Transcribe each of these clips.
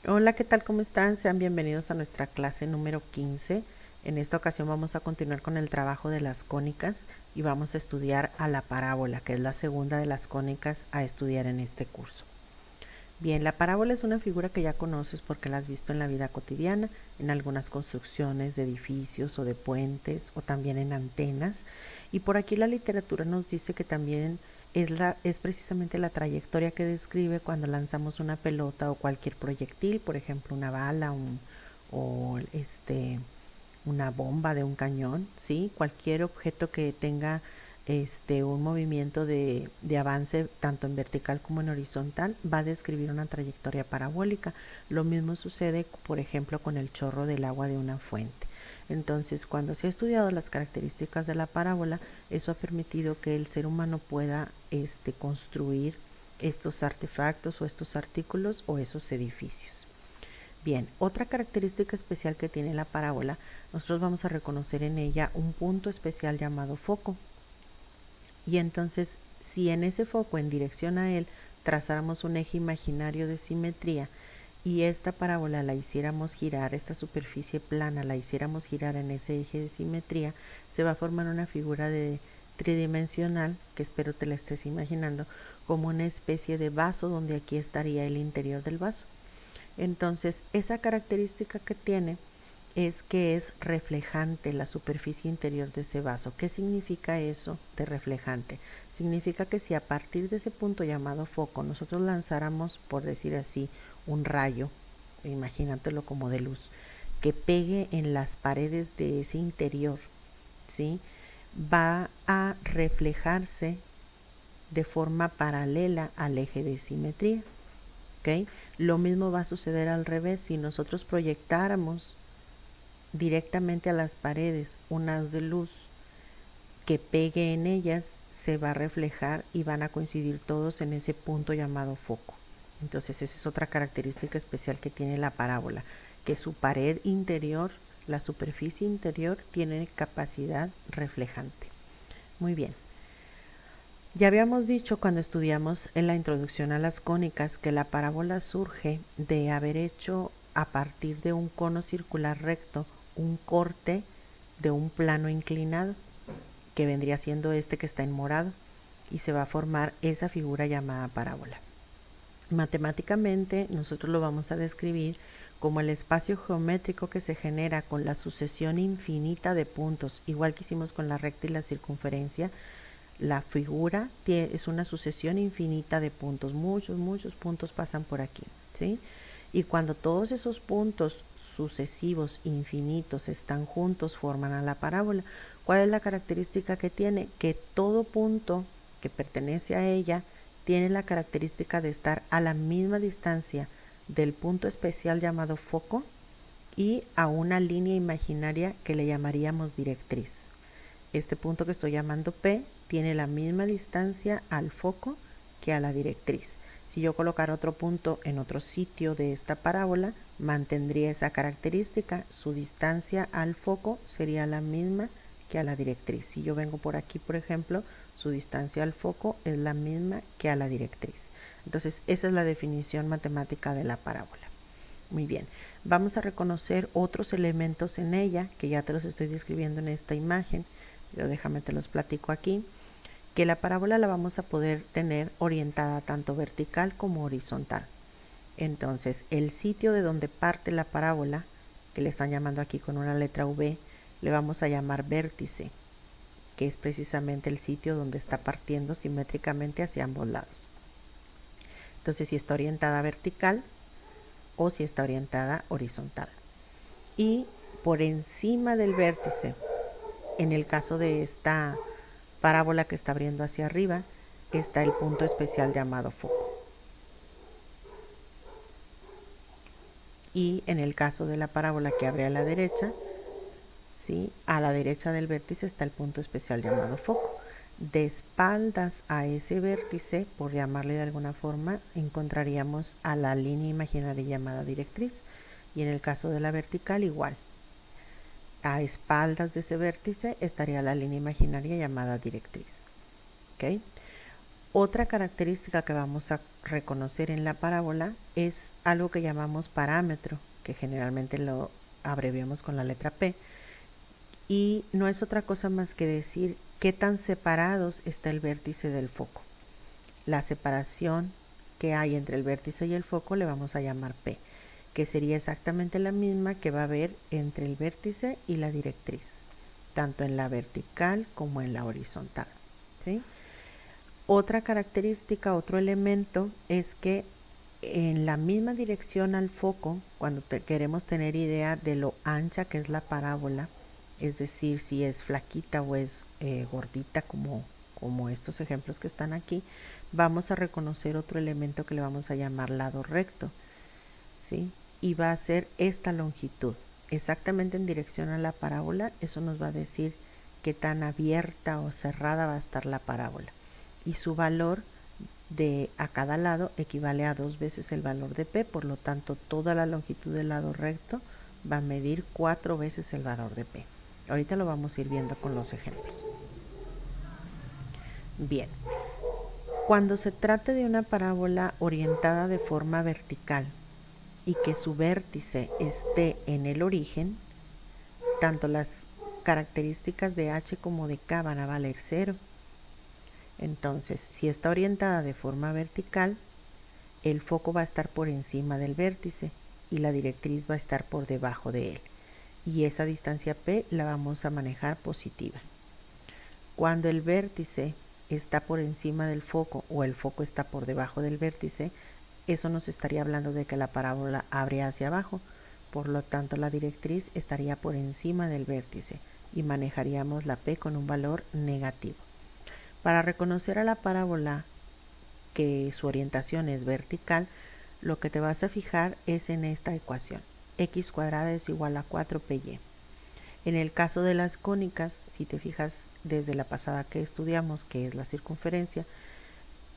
Hola, ¿qué tal? ¿Cómo están? Sean bienvenidos a nuestra clase número 15. En esta ocasión vamos a continuar con el trabajo de las cónicas y vamos a estudiar a la parábola, que es la segunda de las cónicas a estudiar en este curso. Bien, la parábola es una figura que ya conoces porque la has visto en la vida cotidiana, en algunas construcciones de edificios o de puentes o también en antenas. Y por aquí la literatura nos dice que también es precisamente la trayectoria que describe cuando lanzamos una pelota o cualquier proyectil, por ejemplo una bala o una bomba de un cañón, ¿sí? Cualquier objeto que tenga un movimiento de avance tanto en vertical como en horizontal va a describir una trayectoria parabólica. Lo mismo sucede, por ejemplo, con el chorro del agua de una fuente. Entonces, cuando se ha estudiado las características de la parábola, eso ha permitido que el ser humano pueda construir estos artefactos o estos artículos o esos edificios. Bien, otra característica especial que tiene la parábola, nosotros vamos a reconocer en ella un punto especial llamado foco. Y entonces, si en ese foco, en dirección a él, trazáramos un eje imaginario de simetría y esta parábola la hiciéramos girar, esta superficie plana la hiciéramos girar en ese eje de simetría, se va a formar una figura de tridimensional, que espero te la estés imaginando, como una especie de vaso donde aquí estaría el interior del vaso. Entonces, esa característica que tiene es que es reflejante la superficie interior de ese vaso. ¿Qué significa eso de reflejante? Significa que si a partir de ese punto llamado foco nosotros lanzáramos, por decir así, un rayo, imagínatelo como de luz, que pegue en las paredes de ese interior, ¿sí? Va a reflejarse de forma paralela al eje de simetría. ¿Okay? Lo mismo va a suceder al revés. Si nosotros proyectáramos directamente a las paredes un haz de luz que pegue en ellas, se va a reflejar y van a coincidir todos en ese punto llamado foco. Entonces esa es otra característica especial que tiene la parábola, que su pared interior, la superficie interior, tiene capacidad reflejante. Muy bien. Ya habíamos dicho cuando estudiamos en la introducción a las cónicas que la parábola surge de haber hecho a partir de un cono circular recto un corte de un plano inclinado, que vendría siendo este que está en morado, y se va a formar esa figura llamada parábola. Matemáticamente nosotros lo vamos a describir como el espacio geométrico que se genera con la sucesión infinita de puntos, igual que hicimos con la recta y la circunferencia. La figura es una sucesión infinita de puntos, muchos puntos pasan por aquí, ¿sí? Y cuando todos esos puntos sucesivos infinitos están juntos, forman a la parábola. ¿Cuál es la característica que tiene? Que todo punto que pertenece a ella tiene la característica de estar a la misma distancia del punto especial llamado foco y a una línea imaginaria que le llamaríamos directriz. Este punto que estoy llamando P tiene la misma distancia al foco que a la directriz. Si yo colocara otro punto en otro sitio de esta parábola, mantendría esa característica. Su distancia al foco sería la misma que a la directriz. Si yo vengo por aquí, por ejemplo, su distancia al foco es la misma que a la directriz. Entonces, esa es la definición matemática de la parábola. Muy bien, vamos a reconocer otros elementos en ella, que ya te los estoy describiendo en esta imagen, pero déjame te los platico aquí, que la parábola la vamos a poder tener orientada tanto vertical como horizontal. Entonces, el sitio de donde parte la parábola, que le están llamando aquí con una letra V, le vamos a llamar vértice, que es precisamente el sitio donde está partiendo simétricamente hacia ambos lados. Entonces, si está orientada vertical o si está orientada horizontal. Y por encima del vértice, en el caso de esta parábola que está abriendo hacia arriba, está el punto especial llamado foco. Y en el caso de la parábola que abre a la derecha, ¿sí? A la derecha del vértice está el punto especial llamado foco. De espaldas a ese vértice, por llamarle de alguna forma, encontraríamos a la línea imaginaria llamada directriz. Y en el caso de la vertical, igual. A espaldas de ese vértice estaría la línea imaginaria llamada directriz. ¿Okay? Otra característica que vamos a reconocer en la parábola es algo que llamamos parámetro, que generalmente lo abreviamos con la letra P, y no es otra cosa más que decir qué tan separados está el vértice del foco. La separación que hay entre el vértice y el foco le vamos a llamar P, que sería exactamente la misma que va a haber entre el vértice y la directriz, tanto en la vertical como en la horizontal, ¿sí? Otra característica, otro elemento es que en la misma dirección al foco, cuando queremos tener idea de lo ancha que es la parábola, es decir, si es flaquita o es gordita como estos ejemplos que están aquí, vamos a reconocer otro elemento que le vamos a llamar lado recto, ¿sí? Y va a ser esta longitud, exactamente en dirección a la parábola. Eso nos va a decir qué tan abierta o cerrada va a estar la parábola. Y su valor de a cada lado equivale a 2 veces el valor de P, por lo tanto toda la longitud del lado recto va a medir 4 veces el valor de P. Ahorita lo vamos a ir viendo con los ejemplos. Bien, cuando se trate de una parábola orientada de forma vertical y que su vértice esté en el origen, tanto las características de H como de K van a valer 0. Entonces, si está orientada de forma vertical, el foco va a estar por encima del vértice y la directriz va a estar por debajo de él. Y esa distancia P la vamos a manejar positiva. Cuando el vértice está por encima del foco o el foco está por debajo del vértice, eso nos estaría hablando de que la parábola abre hacia abajo. Por lo tanto, la directriz estaría por encima del vértice y manejaríamos la P con un valor negativo. Para reconocer a la parábola que su orientación es vertical, lo que te vas a fijar es en esta ecuación. X cuadrada es igual a 4py. En el caso de las cónicas, si te fijas desde la pasada que estudiamos, que es la circunferencia,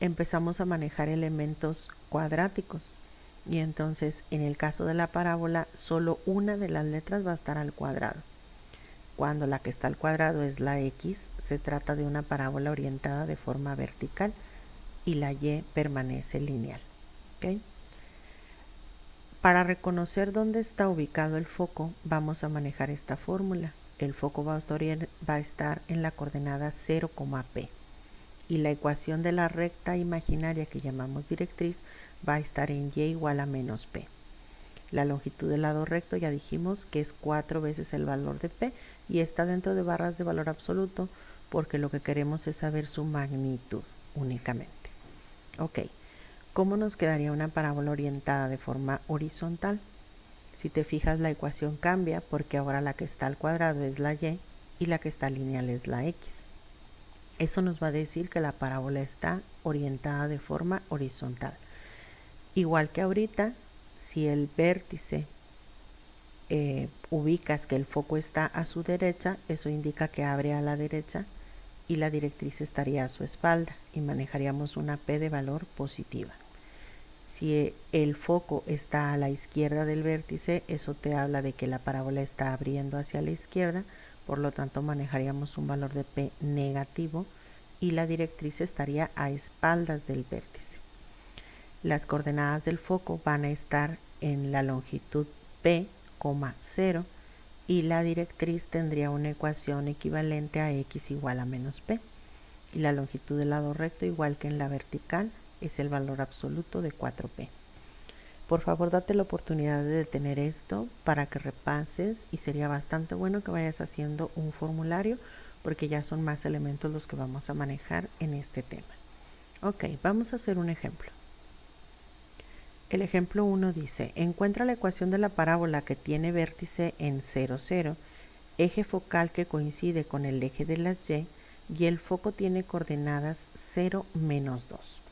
empezamos a manejar elementos cuadráticos. Y entonces, en el caso de la parábola, solo una de las letras va a estar al cuadrado. Cuando la que está al cuadrado es la X, se trata de una parábola orientada de forma vertical y la Y permanece lineal. ¿Okay? Para reconocer dónde está ubicado el foco, vamos a manejar esta fórmula. El foco va a estar en la coordenada 0, P. Y la ecuación de la recta imaginaria que llamamos directriz va a estar en Y igual a menos P. La longitud del lado recto ya dijimos que es 4 veces el valor de P y está dentro de barras de valor absoluto porque lo que queremos es saber su magnitud únicamente. Ok, ¿cómo nos quedaría una parábola orientada de forma horizontal? Si te fijas, la ecuación cambia porque ahora la que está al cuadrado es la Y y la que está lineal es la X. Eso nos va a decir que la parábola está orientada de forma horizontal. Igual que ahorita, si el vértice ubicas que el foco está a su derecha, eso indica que abre a la derecha y la directriz estaría a su espalda y manejaríamos una P de valor positiva. Si el foco está a la izquierda del vértice, eso te habla de que la parábola está abriendo hacia la izquierda, por lo tanto manejaríamos un valor de P negativo y la directriz estaría a espaldas del vértice. Las coordenadas del foco van a estar en la longitud P, 0 y la directriz tendría una ecuación equivalente a X igual a menos P. Y la longitud del lado recto, igual que en la vertical, es el valor absoluto de 4P. Por favor, date la oportunidad de detener esto para que repases y sería bastante bueno que vayas haciendo un formulario porque ya son más elementos los que vamos a manejar en este tema. Ok, vamos a hacer un ejemplo. El ejemplo 1 dice, encuentra la ecuación de la parábola que tiene vértice en 0, 0, eje focal que coincide con el eje de las Y el foco tiene coordenadas 0, menos 2.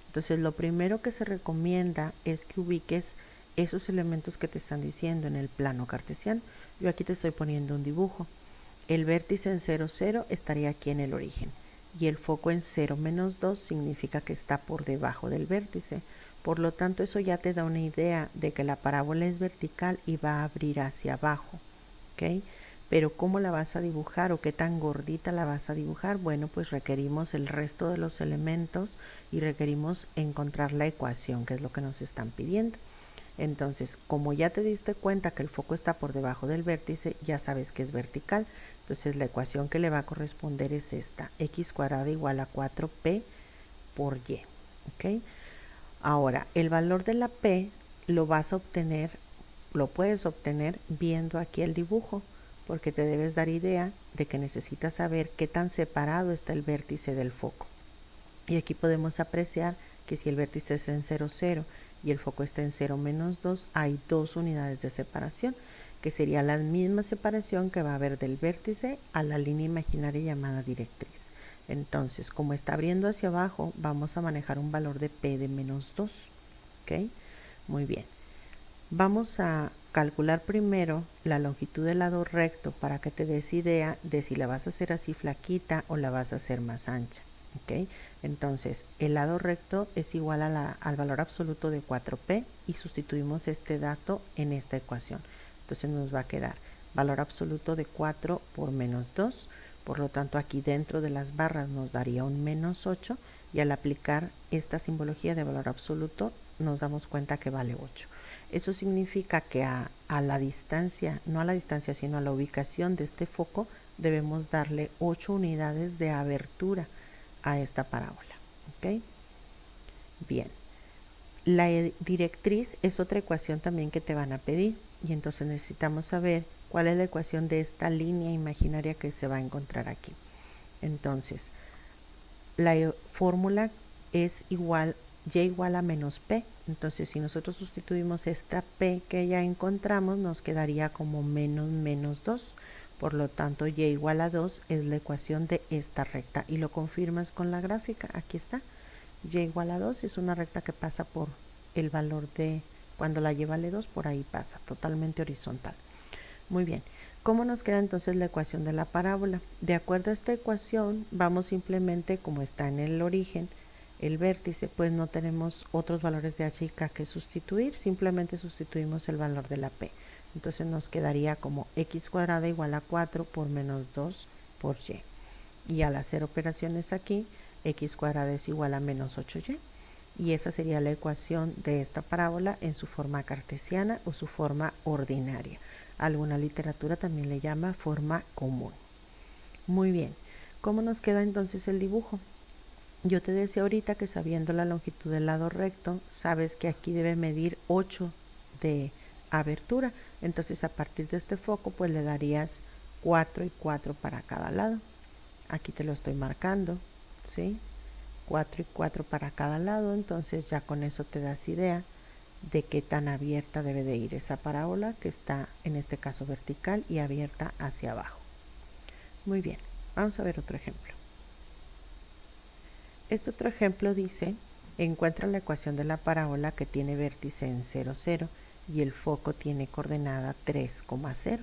Entonces, lo primero que se recomienda es que ubiques esos elementos que te están diciendo en el plano cartesiano. Yo aquí te estoy poniendo un dibujo. El vértice en 0, 0 estaría aquí en el origen y el foco en 0, menos 2 significa que está por debajo del vértice. Por lo tanto, eso ya te da una idea de que la parábola es vertical y va a abrir hacia abajo. ¿Okay? Pero ¿cómo la vas a dibujar o qué tan gordita la vas a dibujar? Bueno, pues requerimos el resto de los elementos y requerimos encontrar la ecuación, que es lo que nos están pidiendo. Entonces, como ya te diste cuenta que el foco está por debajo del vértice, ya sabes que es vertical. Entonces, la ecuación que le va a corresponder es esta: x cuadrada igual a 4p por y. ¿Ok? Ahora, el valor de la p lo puedes obtener viendo aquí el dibujo, porque te debes dar idea de que necesitas saber qué tan separado está el vértice del foco. Y aquí podemos apreciar que si el vértice está en 0, 0 y el foco está en 0, menos 2, hay 2 unidades de separación, que sería la misma separación que va a haber del vértice a la línea imaginaria llamada directriz. Entonces, como está abriendo hacia abajo, vamos a manejar un valor de P de menos 2. ¿Ok? Muy bien. Vamos a calcular primero la longitud del lado recto para que te des idea de si la vas a hacer así flaquita o la vas a hacer más ancha. ¿Ok? Entonces, el lado recto es igual al valor absoluto de 4p y sustituimos este dato en esta ecuación. Entonces nos va a quedar valor absoluto de 4 por menos 2. Por lo tanto, aquí dentro de las barras nos daría un menos 8 y al aplicar esta simbología de valor absoluto nos damos cuenta que vale 8. Eso significa que a la distancia, no a la distancia, sino a la ubicación de este foco, debemos darle 8 unidades de abertura a esta parábola. ¿Ok? Bien. La directriz es otra ecuación también que te van a pedir y entonces necesitamos saber cuál es la ecuación de esta línea imaginaria que se va a encontrar aquí. Entonces, la fórmula es igual, y igual a menos p. Entonces, si nosotros sustituimos esta p que ya encontramos, nos quedaría como menos 2. Por lo tanto, y igual a 2 es la ecuación de esta recta. Y lo confirmas con la gráfica. Aquí está. Y igual a 2 es una recta que pasa por el valor de, cuando la y vale 2, por ahí pasa, totalmente horizontal. Muy bien. ¿Cómo nos queda entonces la ecuación de la parábola? De acuerdo a esta ecuación, vamos simplemente, como está en el origen, el vértice, pues no tenemos otros valores de h y k que sustituir, simplemente sustituimos el valor de la p. Entonces nos quedaría como x cuadrada igual a 4 por menos 2 por y. Y al hacer operaciones aquí, x cuadrada es igual a menos 8y. Y esa sería la ecuación de esta parábola en su forma cartesiana o su forma ordinaria. Alguna literatura también le llama forma común. Muy bien, ¿cómo nos queda entonces el dibujo? Yo te decía ahorita que sabiendo la longitud del lado recto, sabes que aquí debe medir 8 de abertura. Entonces a partir de este foco pues le darías 4 y 4 para cada lado. Aquí te lo estoy marcando, ¿sí? 4 y 4 para cada lado, entonces ya con eso te das idea de qué tan abierta debe de ir esa parábola, que está en este caso vertical y abierta hacia abajo. Muy bien, vamos a ver otro ejemplo. Este otro ejemplo dice: encuentra la ecuación de la parábola que tiene vértice en 0, 0 y el foco tiene coordenada 3,0.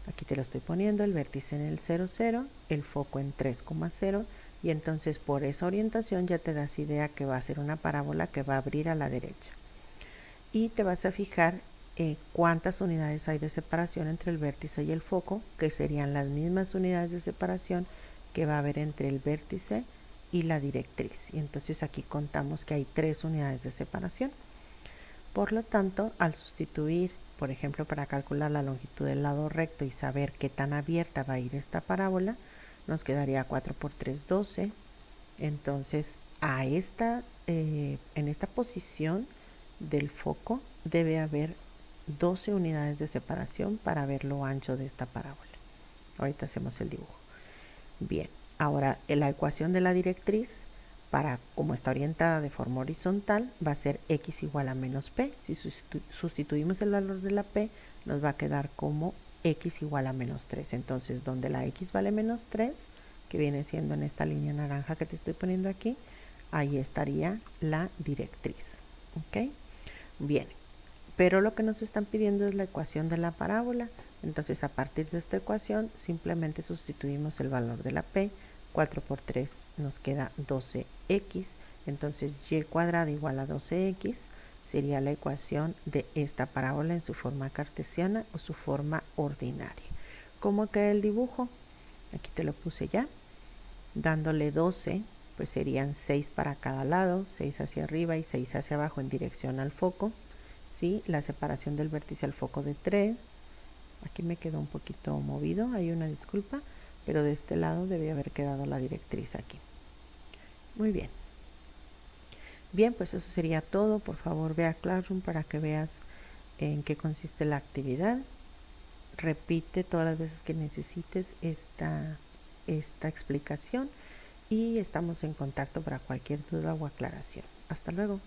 Aquí te lo estoy poniendo, el vértice en el 0, 0, el foco en 3,0 y entonces por esa orientación ya te das idea que va a ser una parábola que va a abrir a la derecha. Y te vas a fijar cuántas unidades hay de separación entre el vértice y el foco, que serían las mismas unidades de separación que va a haber entre el vértice y la directriz. Y entonces aquí contamos que hay 3 unidades de separación. Por lo tanto, al sustituir, por ejemplo, para calcular la longitud del lado recto y saber qué tan abierta va a ir esta parábola, nos quedaría 4 por 3, 12. Entonces, en esta posición del foco debe haber 12 unidades de separación para ver lo ancho de esta parábola. Ahorita hacemos el dibujo. Bien, ahora la ecuación de la directriz, como está orientada de forma horizontal, va a ser x igual a menos p. Si sustituimos el valor de la p, nos va a quedar como x igual a menos 3. Entonces, donde la x vale menos 3, que viene siendo en esta línea naranja que te estoy poniendo aquí, ahí estaría la directriz. ¿Ok? Bien, pero lo que nos están pidiendo es la ecuación de la parábola. Entonces, a partir de esta ecuación, simplemente sustituimos el valor de la p. 4 por 3 nos queda 12x. Entonces, y cuadrada igual a 12x sería la ecuación de esta parábola en su forma cartesiana o su forma ordinaria. ¿Cómo queda el dibujo? Aquí te lo puse ya. Dándole 12, pues serían 6 para cada lado, 6 hacia arriba y 6 hacia abajo en dirección al foco. ¿Sí? La separación del vértice al foco de 3. Aquí me quedó un poquito movido, hay una disculpa, pero de este lado debe haber quedado la directriz aquí. Muy bien. Bien, pues eso sería todo. Por favor, ve a Classroom para que veas en qué consiste la actividad. Repite todas las veces que necesites esta explicación y estamos en contacto para cualquier duda o aclaración. Hasta luego.